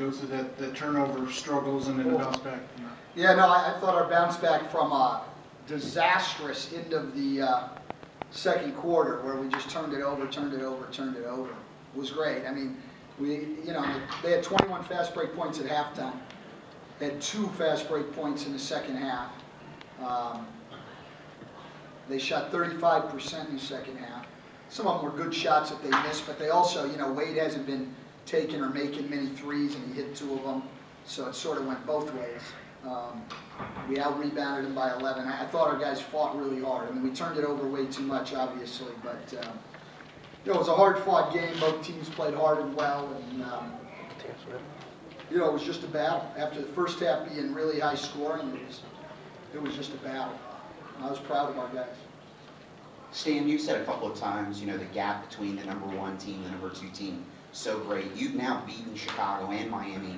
go through the turnover struggles and then bounce back. Yeah, no, I thought our bounce back from a disastrous end of the second quarter, where we just turned it over, was great. I mean, they had 21 fast break points at halftime. They had 2 fast break points in the second half. They shot 35% in the second half. Some of them were good shots that they missed, but they also, Wade hasn't been taking or making many threes, and he hit 2 of them, so it sort of went both ways. We out-rebounded them by 11. I thought our guys fought really hard. I mean, we turned it over way too much, obviously, but it was a hard-fought game. Both teams played hard and well, and it was just a battle. After the first half being really high scoring, it was just a battle. I was proud of our guys. Stan, you said a couple of times, the gap between the #1 team and the #2 team, so great. You've now beaten Chicago and Miami.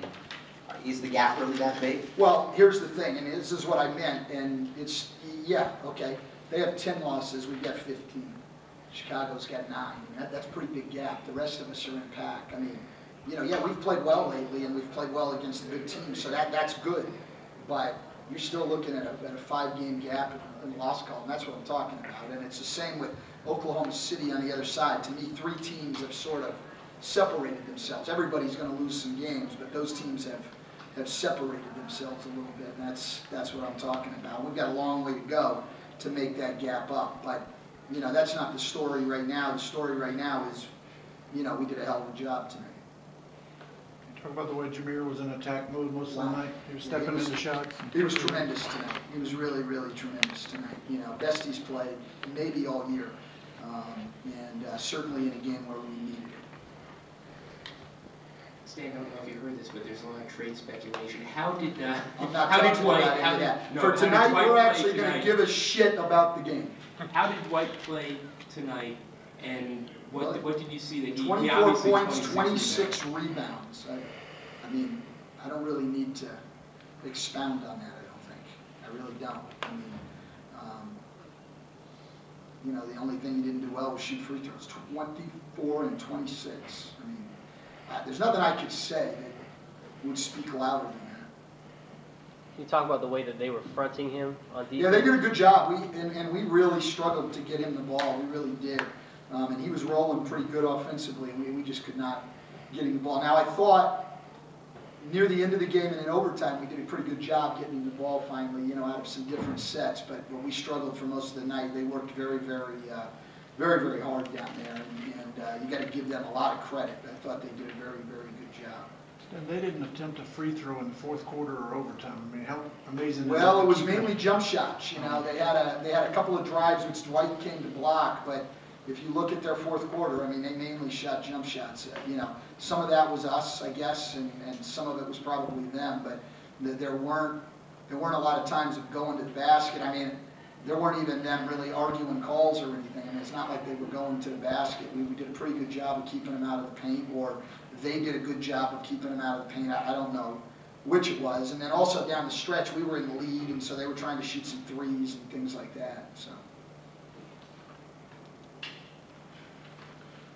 Is the gap really that big? Well, here's the thing, and this is what I meant, and it's, yeah, okay. They have 10 losses, we've got 15. Chicago's got 9. That's a pretty big gap. The rest of us are in pack. I mean, yeah, we've played well lately, and we've played well against the good teams, so that's good. But you're still looking at a 5-game gap in loss column. That's what I'm talking about. And it's the same with Oklahoma City on the other side. To me, 3 teams have sort of separated themselves. Everybody's going to lose some games, but those teams have separated themselves a little bit, and that's what I'm talking about. We've got a long way to go to make that gap up, but that's not the story right now. The story right now is, we did a hell of a job tonight. Talk about the way Jameer was in attack mode most of the night. He was stepping into shots. He was tremendous tonight. He was really, really tremendous tonight. Best he's played maybe all year, and certainly in a game where we needed it. Stan, I don't know if you heard this, but there's a lot of trade speculation. How did I'm not talking about any of that. For tonight, we're actually going to give a shit about the game. How did Dwight play tonight, and what did you see that he 24 points, 26 rebounds. I mean, I don't really need to expound on that, I don't think. I really don't. I mean, the only thing he didn't do well was shoot free throws. 24 and 26. I mean, there's nothing I could say that would speak louder than that. Can you talk about the way that they were fronting him on defense? Yeah, they did a good job. We really struggled to get him the ball. We really did. And he was rolling pretty good offensively, and we just could not get him the ball. Now, I thought near the end of the game and in overtime, we did a pretty good job getting him the ball finally, out of some different sets. But we struggled for most of the night. They worked very, very, very, very hard down there, and you got to give them a lot of credit. I thought they did a very, very good job. And they didn't attempt a free throw in the fourth quarter or overtime. I mean, how amazing! Well, it was mainly jump shots. They had a couple of drives which Dwight came to block, but if you look at their fourth quarter, I mean, they mainly shot jump shots. Some of that was us, I guess, and some of it was probably them. But there weren't a lot of times of going to the basket. I mean, there weren't even them really arguing calls or anything. I mean, it's not like they were going to the basket. We did a pretty good job of keeping them out of the paint, or they did a good job of keeping them out of the paint. I don't know which it was. And then also down the stretch, we were in the lead, and so they were trying to shoot some threes and things like that. So.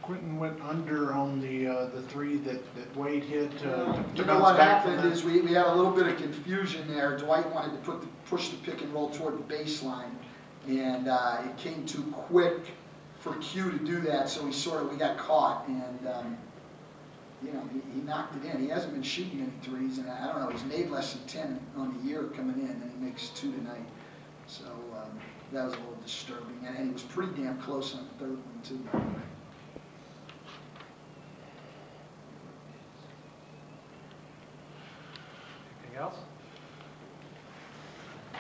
Quentin went under on the 3 that Wade hit. What happened is we had a little bit of confusion there. Dwight wanted to push the pick and roll toward the baseline, and it came too quick for Q to do that, so we got caught, and he knocked it in. He hasn't been shooting any threes, and I don't know, he's made less than 10 on the year coming in, and he makes 2 tonight. So that was a little disturbing, and he was pretty damn close on the 3rd one too. Else?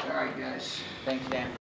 All right, guys. Thanks, Dan.